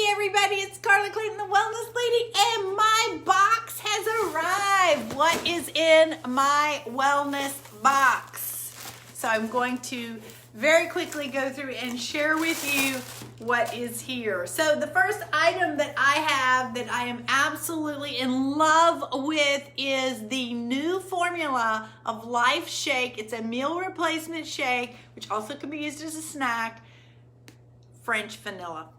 Everybody, it's Carla Clayton, the Wellness Lady, and my box has arrived. What is in my wellness box? So I'm going to very quickly go through and share with you what is here. So the first item that I have that I am absolutely in love with is the new formula of Life Shake. It's a meal replacement shake, which also can be used as a snack. French vanilla.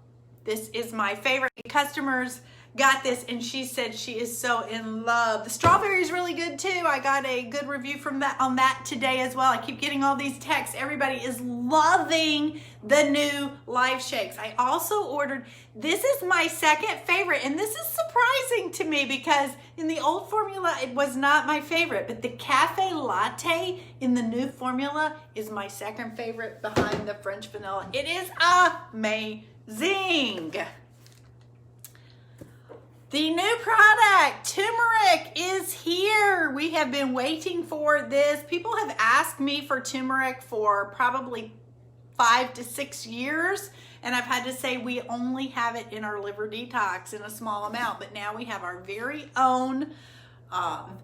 This is my favorite. Customers got this and she said she is so in love. The strawberry is really good too. I got a good review from that on that today as well. I keep getting all these texts. Everybody is loving the new Life Shakes. I also ordered, this is my second favorite, and this is surprising to me because in the old formula it was not my favorite, but the cafe latte in the new formula is my second favorite behind the French vanilla. It is amazing. The new product, turmeric, is here. We have been waiting for this. People have asked me for turmeric for probably 5 to 6 years, and I've had to say we only have it in our liver detox in a small amount, but now we have our very own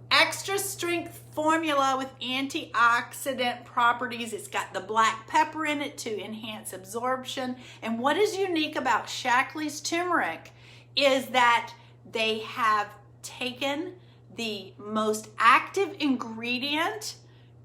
extra strength formula with antioxidant properties. It's got the black pepper in it to enhance absorption. And what is unique about Shaklee's turmeric is that they have taken the most active ingredient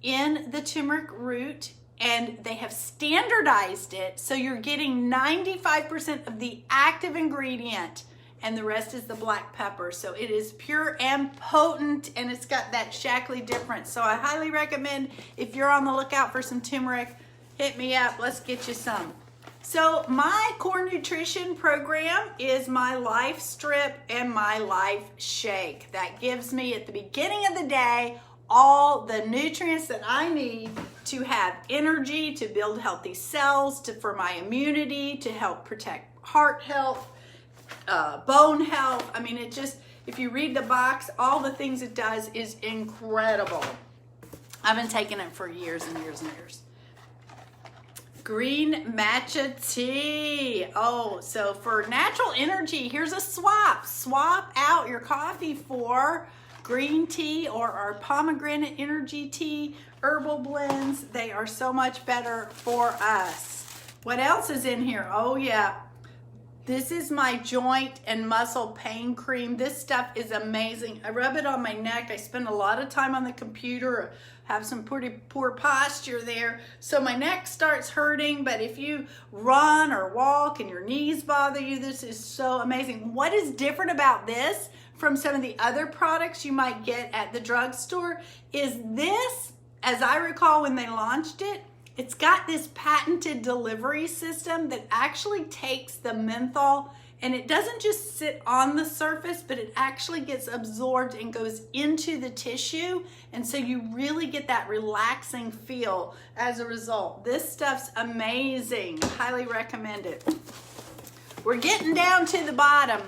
in the turmeric root and they have standardized it, so you're getting 95% of the active ingredient and the rest is the black pepper. So it is pure and potent, and it's got that Shaklee difference. So I highly recommend, if you're on the lookout for some turmeric, hit me up. Let's get you some. So my core nutrition program is my Life Strip and my Life Shake. That gives me at the beginning of the day all the nutrients that I need to have energy, to build healthy cells, for my immunity, to help protect heart health, bone health. I mean, it just, if you read the box, all the things it does is incredible. I've been taking it for years and years and years. Green matcha tea. Oh, so for natural energy, here's a swap. Swap out your coffee for green tea or our pomegranate energy tea, herbal blends. They are so much better for us. What else is in here? Oh yeah, this is my joint and muscle pain cream. This stuff is amazing. I rub it on my neck. I spend a lot of time on the computer, have some pretty poor posture there, so my neck starts hurting. But if you run or walk and your knees bother you, this is so amazing. What is different about this from some of the other products you might get at the drugstore is this, as I recall when they launched it, it's got this patented delivery system that actually takes the menthol and it doesn't just sit on the surface, but it actually gets absorbed and goes into the tissue. And so you really get that relaxing feel as a result. This stuff's amazing. Highly recommend it. We're getting down to the bottom.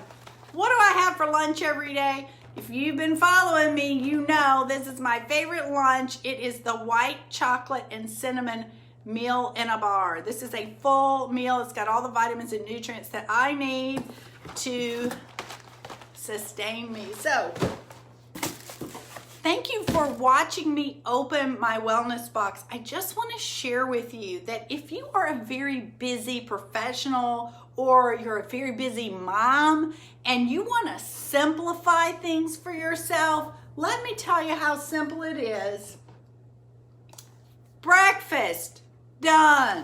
What do I have for lunch every day? If you've been following me, you know this is my favorite lunch. It is the white chocolate and cinnamon meal in a bar. This is a full meal. It's got all the vitamins and nutrients that I need to sustain me. So thank you for watching me open my wellness box. I just want to share with you that if you are a very busy professional or you're a very busy mom and you want to simplify things for yourself, let me tell you how simple it is. Breakfast, done.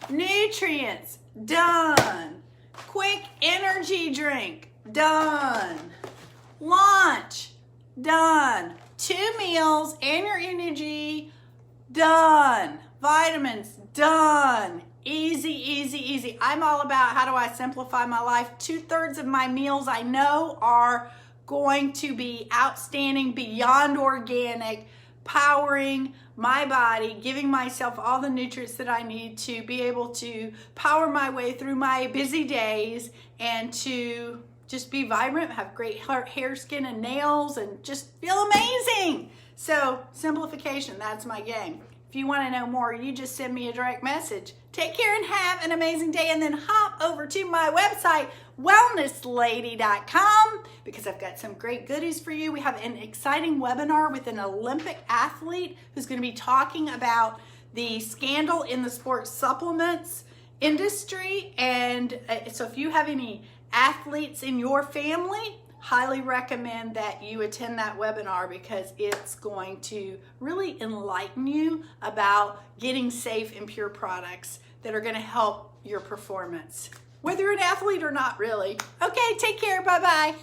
Nutrients, done. Quick energy drink, done. Lunch, done. 2 meals and your energy, done. Vitamins, done. Easy, easy, easy. I'm all about how do I simplify my life. 2/3 of my meals I know are going to be outstanding, beyond organic, powering my body, giving myself all the nutrients that I need to be able to power my way through my busy days and to just be vibrant, have great hair, skin, and nails, and just feel amazing. So simplification, that's my game. If you want to know more, you just send me a direct message. Take care and have an amazing day, and then hop over to my website, wellnesslady.com, because I've got some great goodies for you. We have an exciting webinar with an Olympic athlete who's going to be talking about the scandal in the sports supplements industry. And so if you have any athletes in your family, highly recommend that you attend that webinar, because it's going to really enlighten you about getting safe and pure products that are going to help your performance, whether you're an athlete or not, really. Okay, take care. Bye-bye.